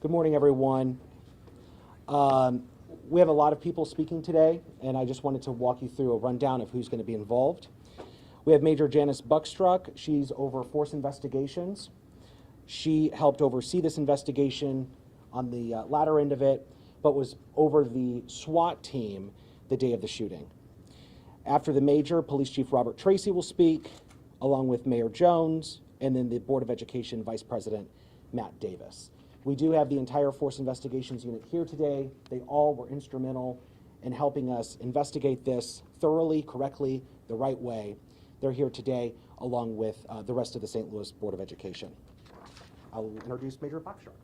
Good morning, everyone. We have a lot of people speaking today, and I just wanted to walk you through a rundown of who's going to be involved. We have Major Janice Buckstruck. She's over force investigations. She helped oversee this investigation on the latter end of it, but was over the SWAT team the day of the shooting. After the Major, Police Chief Robert Tracy will speak, along with Mayor Jones, and then the Board of Education Vice President Matt Davis. We do have the entire Force Investigations Unit here today. They all were instrumental in helping us investigate this thoroughly, correctly, the right way. They're here today along with the rest of the St. Louis Board of Education. I'll introduce Major Buckstruck.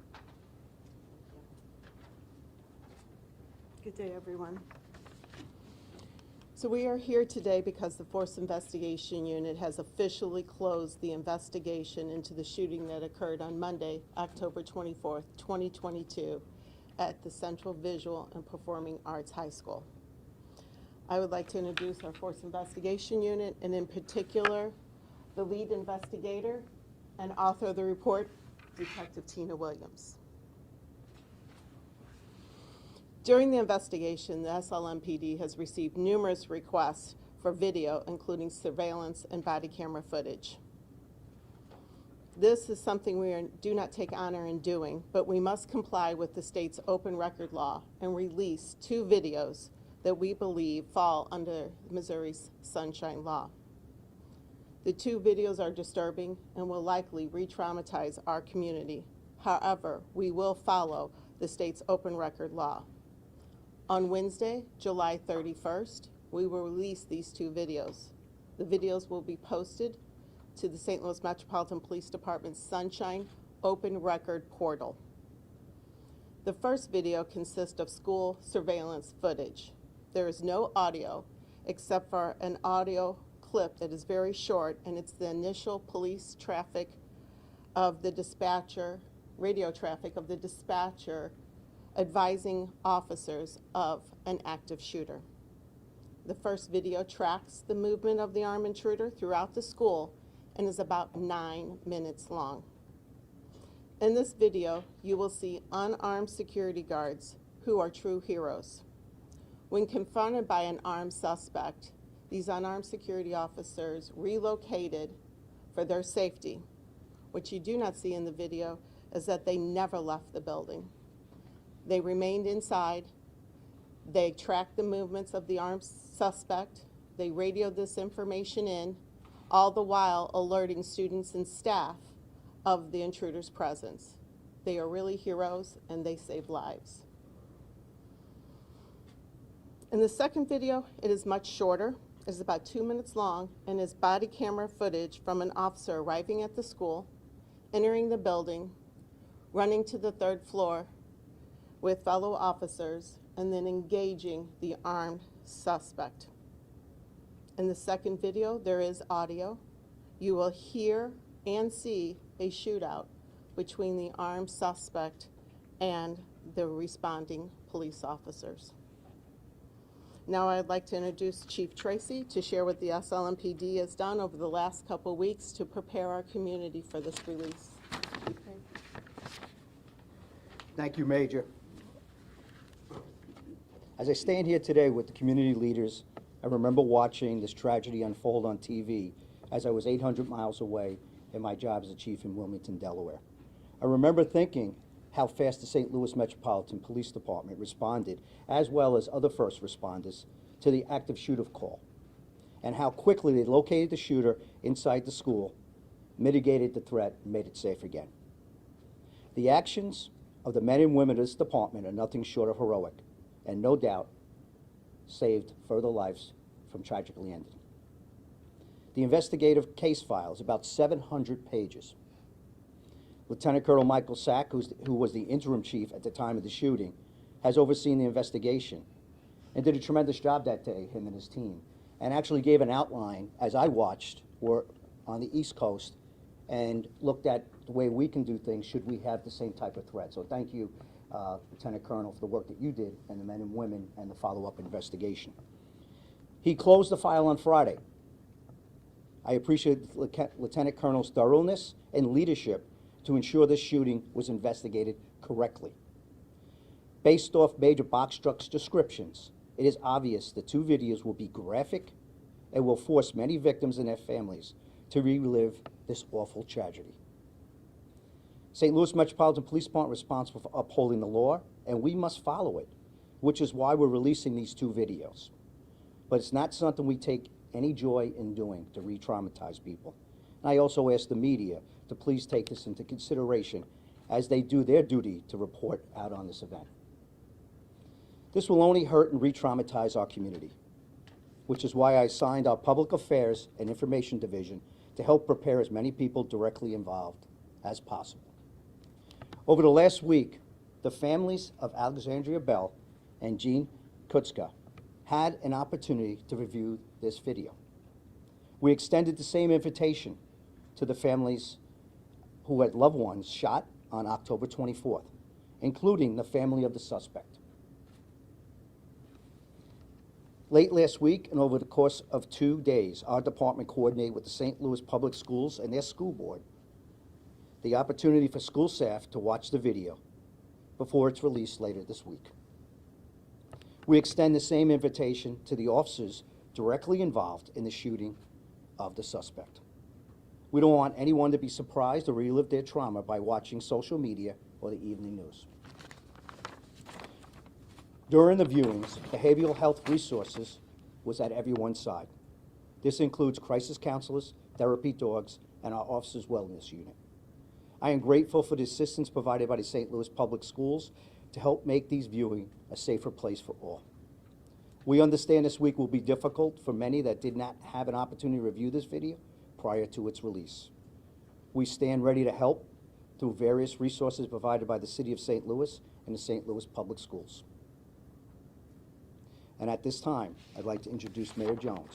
Good day, everyone. So we are here today because the Force Investigation Unit has officially closed the investigation into the shooting that occurred on Monday, October 24th, 2022 at the Central Visual and Performing Arts High School. I would like to introduce our Force Investigation Unit, and in particular, the lead investigator and author of the report, Detective Tina Williams. During the investigation, the SLMPD has received numerous requests for video, including surveillance and body camera footage. This is something we do not take honor in doing, but we must comply with the state's open record law and release 2 videos that we believe fall under Missouri's Sunshine Law. The 2 videos are disturbing and will likely re-traumatize our community. However, we will follow the state's open record law. On Wednesday, July 31st, we will release these 2 videos. The videos will be posted to the St. Louis Metropolitan Police Department's Sunshine Open Record portal. The first video consists of school surveillance footage. There is no audio except for an audio clip that is very short, and it's the initial police traffic of the dispatcher, radio traffic of the dispatcher advising officers of an active shooter. The first video tracks the movement of the armed intruder throughout the school and is about 9 minutes long. In this video, you will see unarmed security guards who are true heroes. When confronted by an armed suspect, these unarmed security officers relocated for their safety. What you do not see in the video is that they never left the building. They remained inside. They tracked the movements of the armed suspect. They radioed this information in, all the while alerting students and staff of the intruder's presence. They are really heroes, and they save lives. In the second video, it is much shorter. It is about 2 minutes long and is body camera footage from an officer arriving at the school, entering the building, running to the 3rd floor with fellow officers, and then engaging the armed suspect. In the second video, there is audio. You will hear and see a shootout between the armed suspect and the responding police officers. Now I'd like to introduce Chief Tracy to share what the SLMPD has done over the last couple weeks to prepare our community for this release. Thank you, Major. As I stand here today with the community leaders, I remember watching this tragedy unfold on TV as I was 800 miles away in my job as a chief in Wilmington, Delaware. I remember thinking how fast the St. Louis Metropolitan Police Department responded, as well as other first responders, to the active shooter call, and how quickly they located the shooter inside the school, mitigated the threat, and made it safe again. The actions of the men and women of this department are nothing short of heroic, and no doubt saved further lives from tragically ending. The investigative case file is about 700 pages. Lieutenant Colonel Michael Sack, who was the interim chief at the time of the shooting, has overseen the investigation and did a tremendous job that day, him and his team, and actually gave an outline, as I watched, were on the East Coast, and looked at the way we can do things should we have the same type of threat. So thank you, Lieutenant Colonel, for the work that you did, and the men and women, and the follow-up investigation. He closed the file on Friday. I appreciate Lieutenant Colonel's thoroughness and leadership to ensure this shooting was investigated correctly. Based off Major Boxtruck's descriptions, it is obvious the two videos will be graphic and will force many victims and their families to relive this awful tragedy. St. Louis Metropolitan Police Department is responsible for upholding the law, and we must follow it, which is why we're releasing these two videos. But it's not something we take any joy in doing to re-traumatize people. And I also ask the media to please take this into consideration as they do their duty to report out on this event. This will only hurt and re-traumatize our community, which is why I assigned our Public Affairs and Information Division to help prepare as many people directly involved as possible. Over the last week, the families of Alexzandria Bell and Jean Kuczka had an opportunity to review this video. We extended the same invitation to the families who had loved ones shot on October 24th, including the family of the suspect. Late last week and over the course of 2 days, our department coordinated with the St. Louis Public Schools and their school board the opportunity for school staff to watch the video before it's released later this week. We extend the same invitation to the officers directly involved in the shooting of the suspect. We don't want anyone to be surprised or relive their trauma by watching social media or the evening news. During the viewings, behavioral health resources was at everyone's side. This includes crisis counselors, therapy dogs, and our officers' wellness unit. I am grateful for the assistance provided by the St. Louis Public Schools to help make these viewing a safer place for all. We understand this week will be difficult for many that did not have an opportunity to review this video prior to its release. We stand ready to help through various resources provided by the City of St. Louis and the St. Louis Public Schools. And at this time, I'd like to introduce Mayor Jones.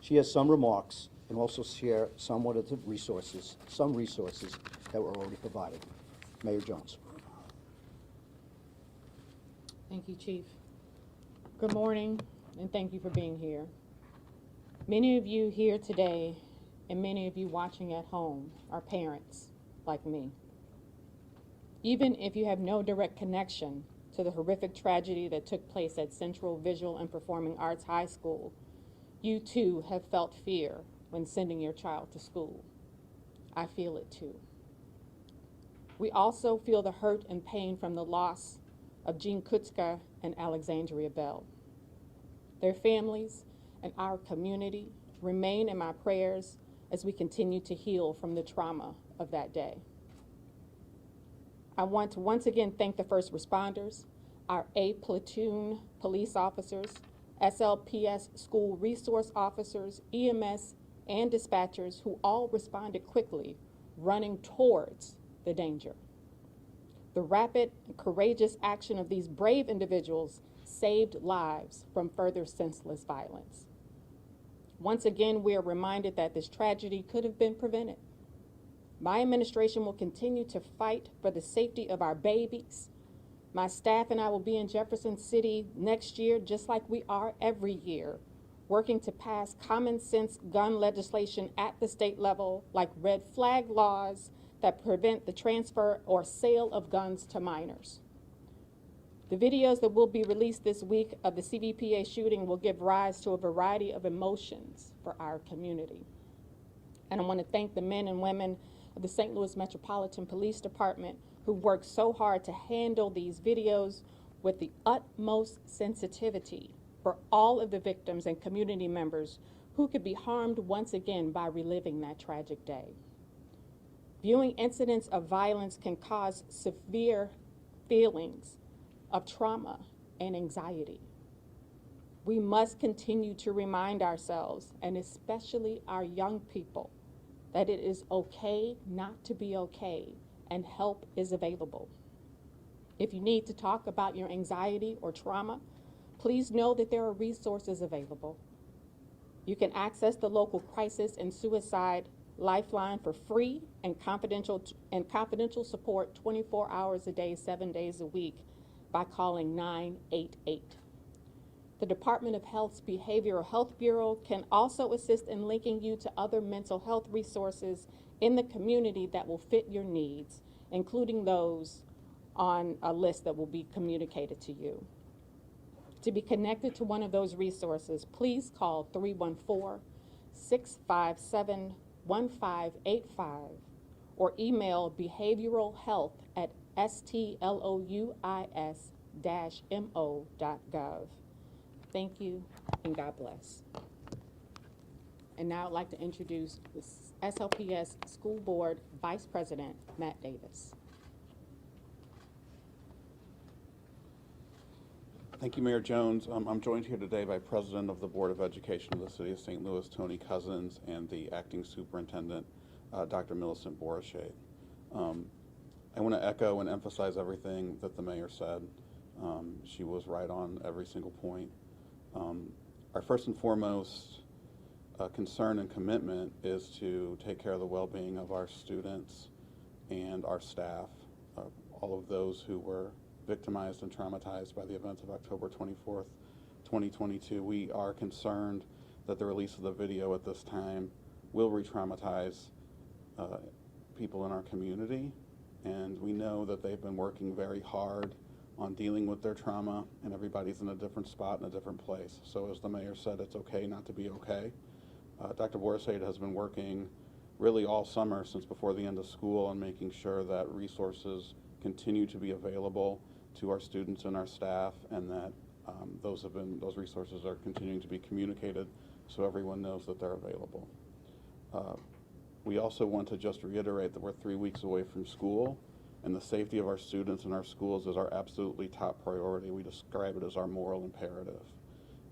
She has some remarks and also share some of the resources, that were already provided. Mayor Jones. Thank you, Chief. Good morning, and thank you for being here. Many of you here today, and many of you watching at home, are parents like me. Even if you have no direct connection to the horrific tragedy that took place at Central Visual and Performing Arts High School, you too have felt fear when sending your child to school. I feel it too. We also feel the hurt and pain from the loss of Jean Kuczka and Alexzandria Bell. Their families and our community remain in my prayers as we continue to heal from the trauma of that day. I want to once again thank the first responders, our A platoon police officers, SLPS school resource officers, EMS, and dispatchers who all responded quickly, running towards the danger. The rapid and courageous action of these brave individuals saved lives from further senseless violence. Once again, we are reminded that this tragedy could have been prevented. My administration will continue to fight for the safety of our babies. My staff and I will be in Jefferson City next year, just like we are every year, working to pass common sense gun legislation at the state level, like red flag laws that prevent the transfer or sale of guns to minors. The videos that will be released this week of the CVPA shooting will give rise to a variety of emotions for our community. And I want to thank the men and women of the St. Louis Metropolitan Police Department who worked so hard to handle these videos with the utmost sensitivity for all of the victims and community members who could be harmed once again by reliving that tragic day. Viewing incidents of violence can cause severe feelings of trauma and anxiety. We must continue to remind ourselves, and especially our young people, that it is okay not to be okay, and help is available. If you need to talk about your anxiety or trauma, please know that there are resources available. You can access the local crisis and suicide lifeline for free and confidential support 24 hours a day, 7 days a week by calling 988. The Department of Health's Behavioral Health Bureau can also assist in linking you to other mental health resources in the community that will fit your needs, including those on a list that will be communicated to you. To be connected to one of those resources, please call 314-657-1585 or email behaviouralhealth@stlouis-mo.gov. Thank you and God bless. And now I'd like to introduce the SLPS School Board Vice President, Matt Davis. Thank you, Mayor Jones. I'm joined here today by President of the Board of Education of the City of St. Louis, Tony Cousins, and the Acting Superintendent, Dr. Millicent Borichet. I want to echo and emphasize everything that the Mayor said. She was right on every single point. Our first and foremost concern and commitment is to take care of the well-being of our students and our staff, all of those who were victimized and traumatized by the events of October 24th, 2022. We are concerned that the release of the video at this time will re-traumatize people in our community, and we know that they've been working very hard on dealing with their trauma, and everybody's in a different spot and a different place. So as the Mayor said, it's okay not to be okay. Dr. Borichet has been working really all summer since before the end of school on making sure that resources continue to be available to our students and our staff, and that those resources are continuing to be communicated so everyone knows that they're available. We also want to just reiterate that we're 3 weeks away from school, and the safety of our students and our schools is our absolutely top priority. We describe it as our moral imperative.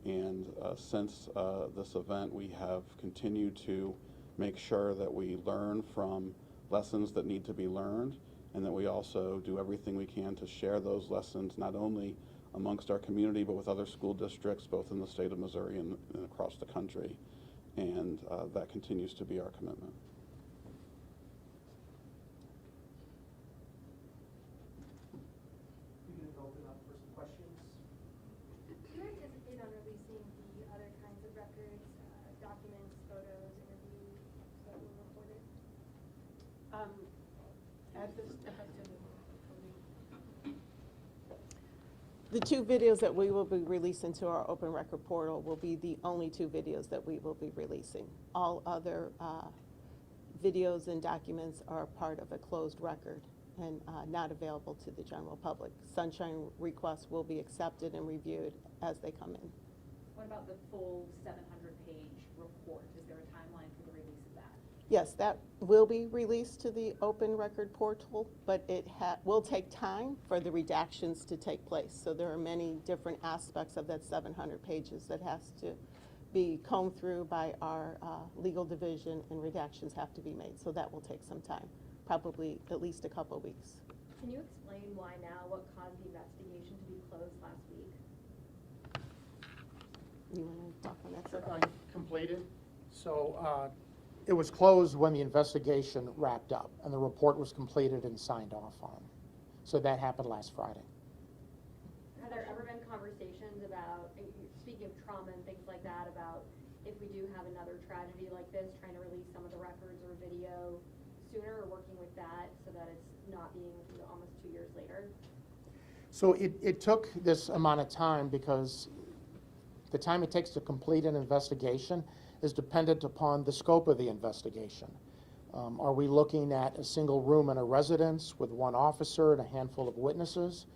And since this event, we have continued to make sure that we learn from lessons that need to be learned, and that we also do everything we can to share those lessons not only amongst our community but with other school districts both in the state of Missouri and across the country. And that continues to be our commitment. We're going to open up for some questions. Do you anticipate on releasing the other kinds of records, documents, photos, interviews that were recorded? At this, the 2 videos that we will be releasing to our open record portal will be the only 2 videos that we will be releasing. All other videos and documents are part of a closed record and not available to the general public. Sunshine requests will be accepted and reviewed as they come in. What about the full 700-page report? Is there a timeline for the release of that? Yes, that will be released to the open record portal, but it will take time for the redactions to take place. So there are many different aspects of that 700 pages that has to be combed through by our legal division, and redactions have to be made. So that will take some time, probably at least a couple of weeks. Can you explain why now? What caused the investigation to be closed last week? You want to talk on that, sir? Completed. So it was closed when the investigation wrapped up and the report was completed and signed off on. So that happened last Friday. Have there ever been conversations about, speaking of trauma and things like that, about if we do have another tragedy like this, trying to release some of the records or video sooner, or working with that so that it's not being almost 2 years later? So it took this amount of time because the time it takes to complete an investigation is dependent upon the scope of the investigation. Are we looking at a single room in a residence with 1 officer and a handful of witnesses?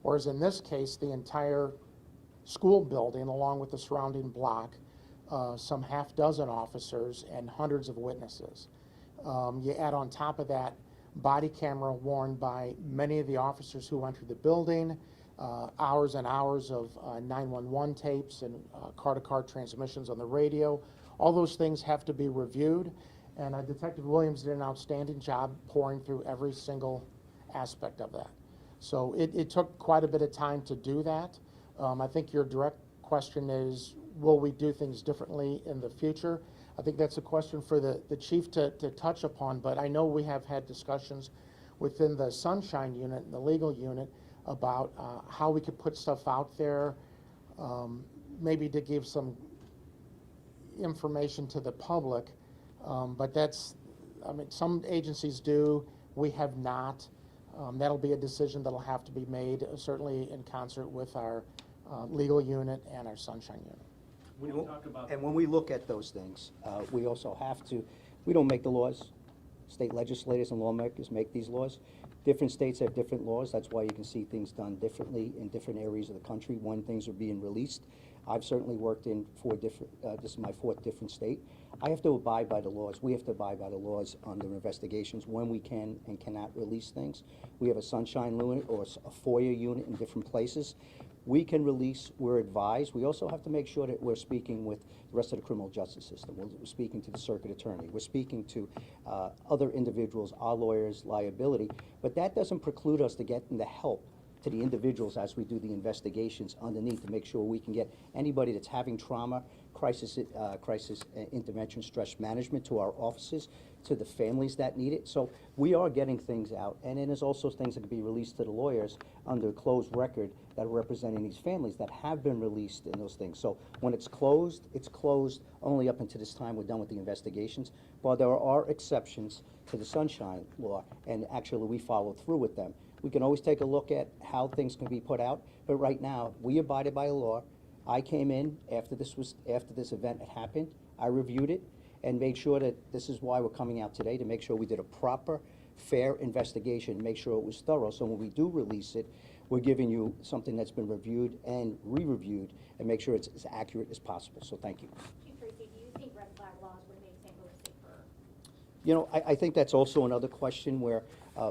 Or as in this case, the entire school building along with the surrounding block, some half dozen officers and hundreds of witnesses. You add on top of that body camera worn by many of the officers who entered the building, hours and hours of 911 tapes and car-to-car transmissions on the radio. All those things have to be reviewed, and Detective Williams did an outstanding job pouring through every single aspect of that. So it took quite a bit of time to do that. I think your direct question is, will we do things differently in the future? I think that's a question for the chief to touch upon, but I know we have had discussions within the Sunshine unit and the legal unit about how we could put stuff out there, maybe to give some information to the public, but that's, I mean, some agencies do, we have not. That'll be a decision that'll have to be made, certainly in concert with our legal unit and our Sunshine Unit. When you talk about, And when we look at those things, we also have to, we don't make the laws. State legislators and lawmakers make these laws. Different states have different laws. That's why you can see things done differently in different areas of the country when things are being released. I've certainly worked in 4 different, this is my 4th different state. I have to abide by the laws. We have to abide by the laws under investigations when we can and cannot release things. We have a Sunshine unit or a FOIA unit in different places. We can release, we're advised. We also have to make sure that we're speaking with the rest of the criminal justice system. We're speaking to the circuit attorney. We're speaking to other individuals, our lawyers, liability. But that doesn't preclude us to getting the help to the individuals as we do the investigations underneath to make sure we can get anybody that's having trauma, crisis intervention, stress management to our offices, to the families that need it. So we are getting things out, and then there's also things that can be released to the lawyers under closed record that are representing these families that have been released in those things. So when it's closed only up until this time we're done with the investigations. But there are exceptions to the Sunshine Law, and actually we follow through with them. We can always take a look at how things can be put out, but right now, we abided by the law. I came in after this event had happened. I reviewed it and made sure that this is why we're coming out today, to make sure we did a proper, fair investigation, make sure it was thorough. So when we do release it, we're giving you something that's been reviewed and re-reviewed and make sure it's as accurate as possible. So thank you. Chief Tracy, do you think red flag laws would make St. Louis safer? You know, I think that's also another question where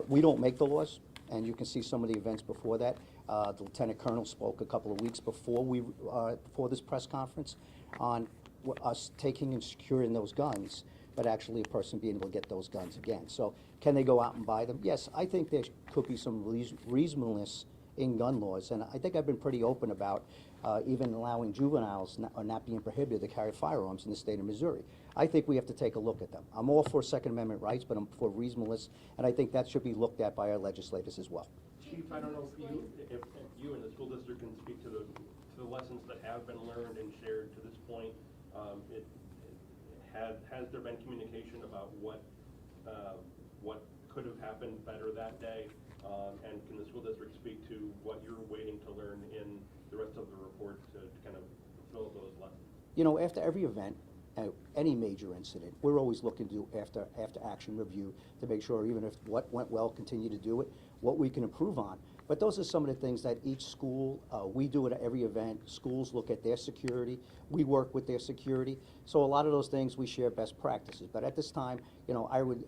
we don't make the laws, and you can see some of the events before that. The Lieutenant Colonel spoke a couple of weeks before this press conference on us taking and securing those guns, but actually a person being able to get those guns again. So can they go out and buy them? Yes, I think there could be some reasonableness in gun laws, and I think I've been pretty open about even allowing juveniles not being prohibited to carry firearms in the state of Missouri. I think we have to take a look at them. I'm all for Second Amendment rights, but I'm for reasonableness, and I think that should be looked at by our legislators as well. Chief, I don't know if you and the school district can speak to the lessons that have been learned and shared to this point. Has there been communication about what could have happened better that day? And can the school district speak to what you're waiting to learn in the rest of the report to kind of fulfill those lessons? You know, after every event, any major incident, we're always looking to do after action review to make sure even if what went well, continue to do it, what we can improve on. But those are some of the things that each school, we do it at every event. Schools look at their security. We work with their security. So a lot of those things we share best practices. But at this time, you know, I would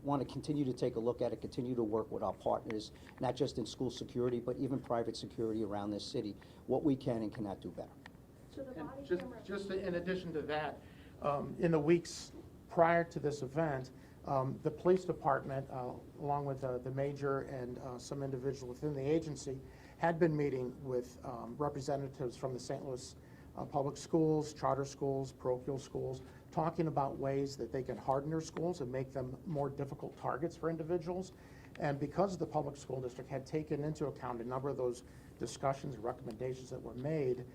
want to continue to take a look at it, continue to work with our partners, not just in school security, but even private security around this city, what we can and cannot do better. So the And body just, camera. just in addition to that, in the weeks prior to this event, the police department, along with the major and some individuals within the agency, had been meeting with representatives from the St. Louis public schools, charter schools, parochial schools, talking about ways that they can harden their schools and make them more difficult targets for individuals. And because the public school district had taken into account a number of those discussions, recommendations that were made,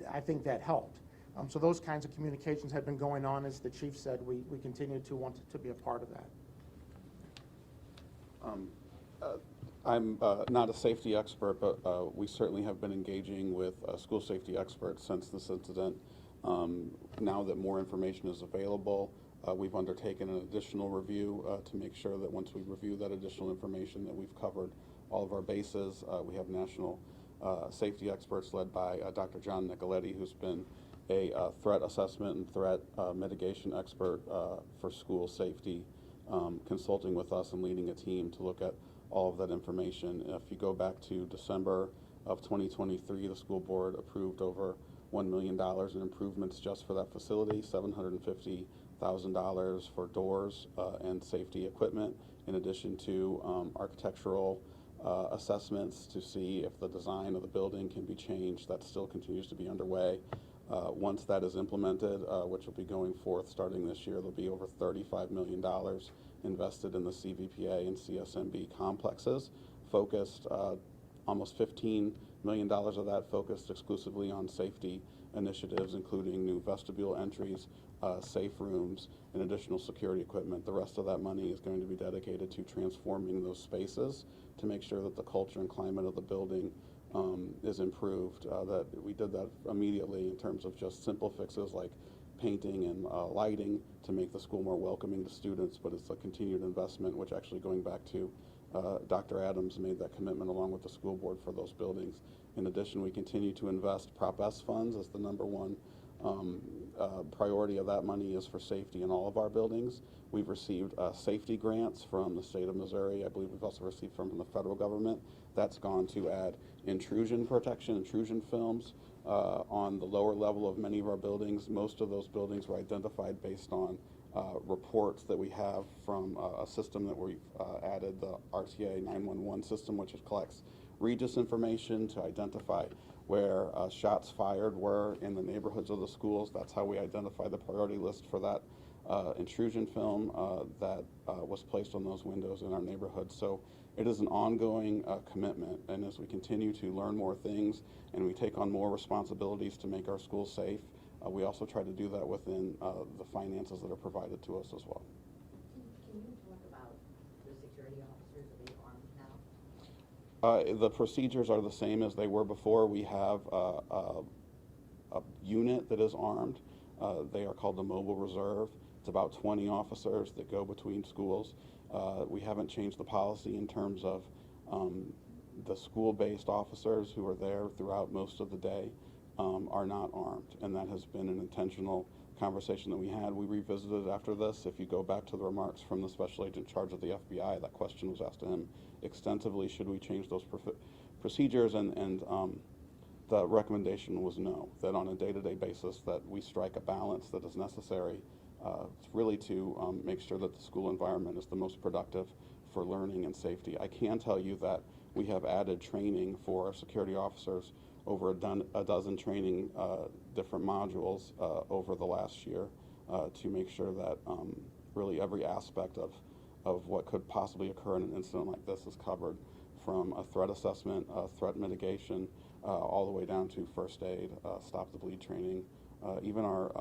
I think that helped. So those kinds of communications had been going on. As the chief said, we continue to want to be a part of that. I'm not a safety expert, but we certainly have been engaging with school safety experts since this incident. Now that more information is available, we've undertaken an additional review to make sure that once we review that additional information that we've covered all of our bases. We have national safety experts led by Dr. John Nicoletti, who's been a threat assessment and threat mitigation expert for school safety, consulting with us and leading a team to look at all of that information. If you go back to December of 2023, the school board approved over $1 million in improvements just for that facility, $750,000 for doors and safety equipment, in addition to architectural assessments to see if the design of the building can be changed. That still continues to be underway. Once that is implemented, which will be going forth starting this year, there'll be over $35 million invested in the CVPA and CSMB complexes, focused almost 15 million of that focused exclusively on safety initiatives, including new vestibule entries, safe rooms, and additional security equipment. The rest of that money is going to be dedicated to transforming those spaces to make sure that the culture and climate of the building is improved. That we did that immediately in terms of just simple fixes like painting and lighting to make the school more welcoming to students, but it's a continued investment, which actually going back to Dr. Adams made that commitment along with the school board for those buildings. In addition, we continue to invest Prop S funds as the number one priority of that money is for safety in all of our buildings. We've received safety grants from the state of Missouri. I believe we've also received from the federal government. That's gone to add intrusion protection, intrusion films on the lower level of many of our buildings. Most of those buildings were identified based on reports that we have from a system that we've added, the RTA 911 system, which collects Regis information to identify where shots fired were in the neighborhoods of the schools. That's how we identify the priority list for that intrusion film that was placed on those windows in our neighborhood. So it is an ongoing commitment, and as we continue to learn more things and we take on more responsibilities to make our schools safe, we also try to do that within the finances that are provided to us as well. Can you talk about the security officers? Are they armed now? The procedures are the same as they were before. We have a unit that is armed. They are called the Mobile Reserve. It's about 20 officers that go between schools. We haven't changed the policy in terms of the school-based officers who are there throughout most of the day are not armed, and that has been an intentional conversation that we had. We revisited it after this. If you go back to the remarks from the special agent in charge of the FBI, that question was asked to him extensively, should we change those procedures, and the recommendation was no, that on a day-to-day basis that we strike a balance that is necessary really to make sure that the school environment is the most productive for learning and safety. I can tell you that we have added training for our security officers, over a dozen training different modules over the last year to make sure that really every aspect of what could possibly occur in an incident like this is covered, from a threat assessment, threat mitigation, all the way down to first aid, stop the bleed training. Even our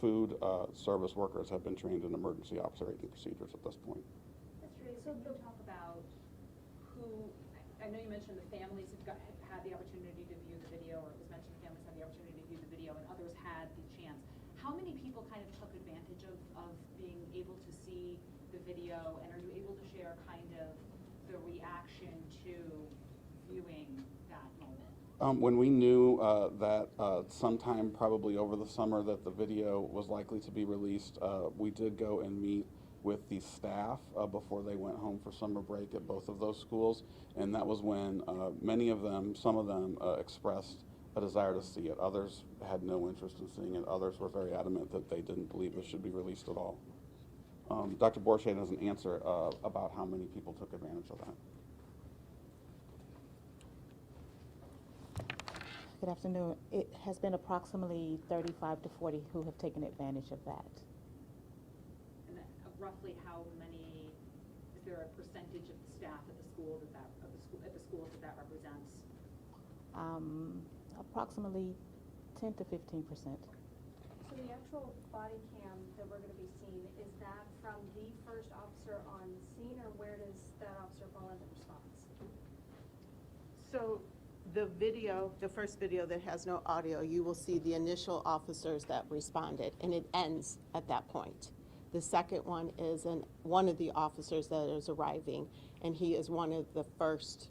food service workers have been trained in emergency operating procedures at this point. That's true. So can you talk about who, I know you mentioned the families have had the opportunity to view the video, or it was mentioned the families had the opportunity to view the video and others had the chance. How many people kind of took advantage of being able to see the video, and are you able to share kind of the reaction to viewing that moment? When we knew that sometime probably over the summer that the video was likely to be released, we did go and meet with the staff before they went home for summer break at both of those schools, and that was when many of them, some of them expressed a desire to see it. Others had no interest in seeing it. Others were very adamant that they didn't believe it should be released at all. Dr. Borsche has an answer about how many people took advantage of that. Good afternoon. It has been approximately 35 to 40 who have taken advantage of that. And then roughly how many, is there a percentage of the staff at the school at the schools that represents? Approximately 10 to 15%. So the actual body cam that we're going to be seeing, is that from the first officer on scene, or where does that officer fall in the response? So the video, the first video that has no audio, you will see the initial officers that responded, and it ends at that point. The second one is one of the officers that is arriving, and he is one of the first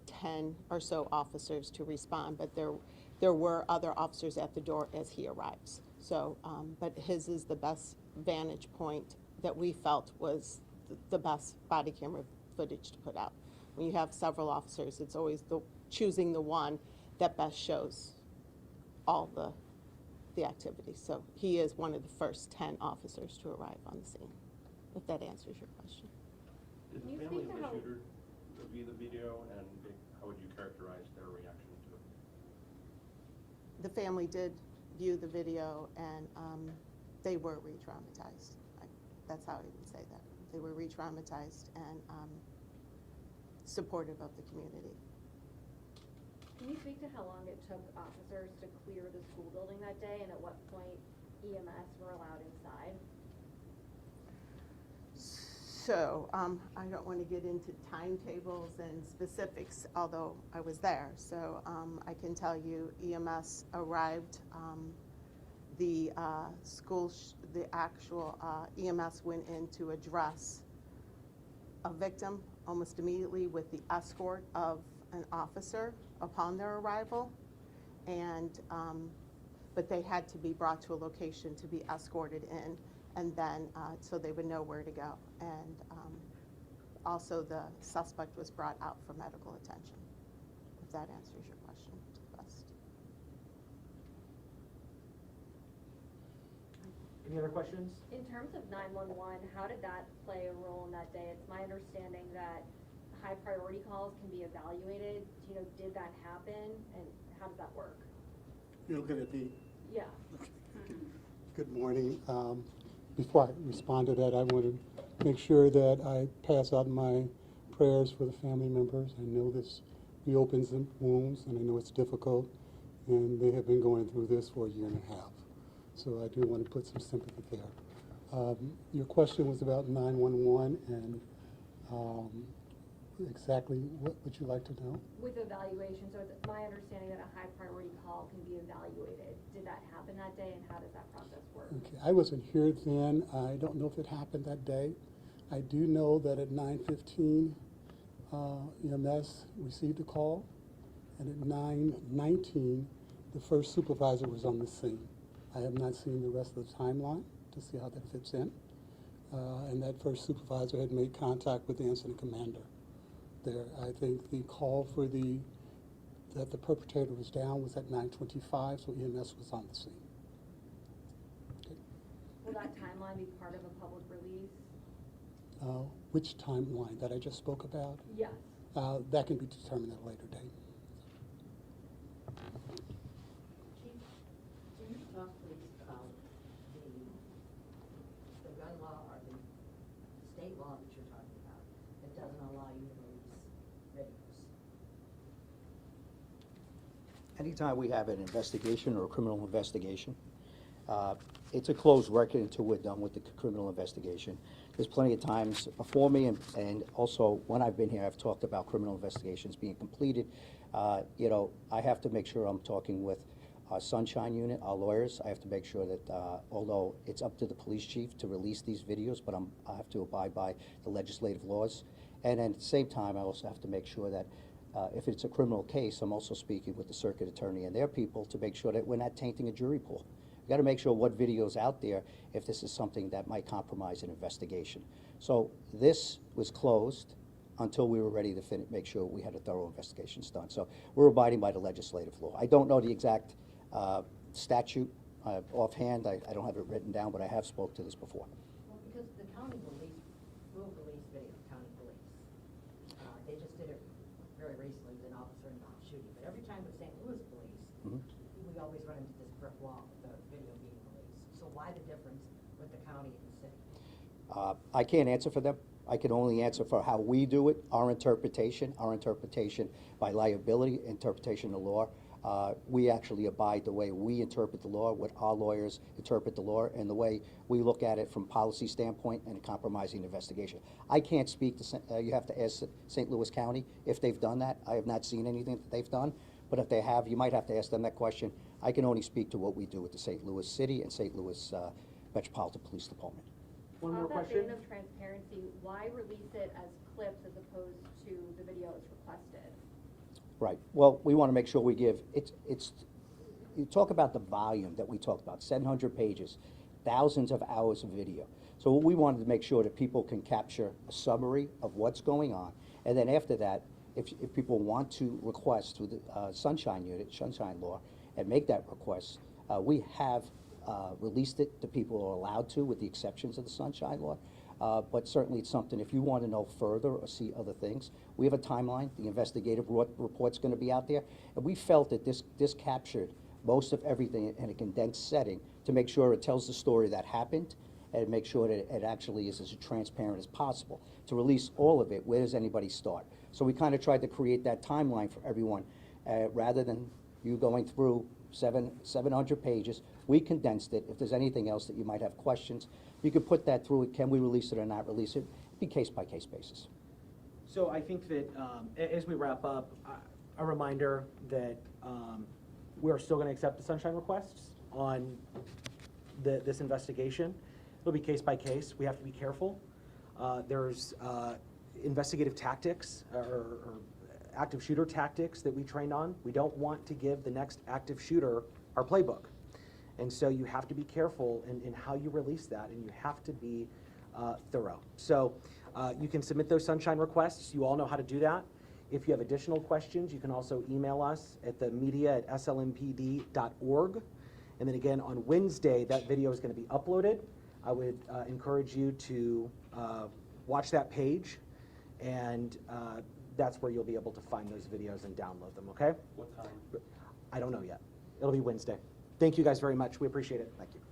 10 or so officers to respond, but there were other officers at the door as he arrives. So, but his is the best vantage point that we felt was the best body camera footage to put out. When you have several officers, it's always choosing the one that best shows all the activities. So he is one of the first 10 officers to arrive on the scene, if that answers your question. Did Can you the family speak of to the how- shooter view the video, and how would you characterize their reaction to it? The family did view the video, and they were re-traumatized. That's how I would say that. They were re-traumatized and supportive of the community. Can you speak to how long it took officers to clear the school building that day, and at what point EMS were allowed inside? So, I don't want to get into timetables and specifics, although I was there. So, I can tell you EMS arrived, the actual EMS went in to address a victim almost immediately with the escort of an officer upon their arrival. And, but they had to be brought to a location to be escorted in, and then, so they would know where to go. And also the suspect was brought out for medical attention, if that answers your question to the best. Any other questions? In terms of 911, how did that play a role in that day? It's my understanding that high priority calls can be evaluated. Do you know, did that happen, and how does that work? You're looking at the, Yeah. good morning. Before I respond to that, I want to make sure that I pass out my prayers for the family members. I know this reopens some wounds, and I know it's difficult, and they have been going through this for a year and a half. So I do want to put some sympathy there. Your question was about 911, and exactly what would you like to know? With evaluation, so it's my understanding that a high priority call can be evaluated. Did that happen that day, and how does that process work? Okay, I wasn't here then. I don't know if it happened that day. I do know that at 9:15, EMS received a call, and at 9:19, the first supervisor was on the scene. I have not seen the rest of the timeline to see how that fits in. And that first supervisor had made contact with the incident commander there. I think the call for that the perpetrator was down was at 9:25, so EMS was on the scene. Okay. Will that timeline be part of a public release? Which timeline that I just spoke about? Yes. That can be determined at a later date. Chief, can you talk please about the gun law or the state law that you're talking about that doesn't allow you to release videos? Anytime we have an investigation or a criminal investigation, it's a closed record until we're done with the criminal investigation. There's plenty of times before me, and also when I've been here, I've talked about criminal investigations being completed. You know, I have to make sure I'm talking with our Sunshine Unit, our lawyers. I have to make sure that, although it's up to the police chief to release these videos, but I have to abide by the legislative laws. And at the same time, I also have to make sure that if it's a criminal case, I'm also speaking with the circuit attorney and their people to make sure that we're not tainting a jury pool. We've got to make sure what video's out there if this is something that might compromise an investigation. So this was closed until we were ready to make sure we had a thorough investigations done. So we're abiding by the legislative law. I don't know the exact statute offhand. I don't have it written down, but I have spoke to this before. Well, because the county will release video, county police. They just did it very recently with an officer involved shooting. But every time with St. Louis police, we always run into this brick wall with the video being released. So why the difference with the county and the city? I can't answer for them. I can only answer for how we do it, our interpretation by liability, interpretation of the law. We actually abide the way we interpret the law, what our lawyers interpret the law, and the way we look at it from policy standpoint and a compromising investigation. I can't speak to, you have to ask St. Louis County if they've done that. I have not seen anything that they've done, but if they have, you might have to ask them that question. I can only speak to what we do with the St. Louis City and St. Louis Metropolitan Police Department. One more On that question? vein of transparency, why release it as clips as opposed to the video as requested? Right. Well, we want to make sure we give, you talk about the volume that we talked about, 700 pages, thousands of hours of video. So what we wanted to make sure that people can capture a summary of what's going on. And then after that, if people want to request through the Sunshine Unit, Sunshine Law, and make that request, we have released it to people who are allowed to, with the exceptions of the Sunshine Law. But certainly it's something, if you want to know further or see other things, we have a timeline. The investigative report's going to be out there. And we felt that this captured most of everything in a condensed setting to make sure it tells the story that happened and make sure that it actually is as transparent as possible. To release all of it, where does anybody start? So we kind of tried to create that timeline for everyone. Rather than you going through 700 pages, we condensed it. If there's anything else that you might have questions, you could put that through it. Can we release it or not release it? Be case-by-case basis. So I think that as we wrap up, a reminder that we are still going to accept the sunshine requests on this investigation. It'll be case by case. We have to be careful. There's investigative tactics or active shooter tactics that we trained on. We don't want to give the next active shooter our playbook. And so you have to be careful in how you release that, and you have to be thorough. So you can submit those sunshine requests. You all know how to do that. If you have additional questions, you can also email us at the media@slmpd.org. And then again, on Wednesday, that video is going to be uploaded. I would encourage you to watch that page, and that's where you'll be able to find those videos and download them, okay? What time? I don't know yet. It'll be Wednesday. Thank you guys very much. We appreciate it. Thank you.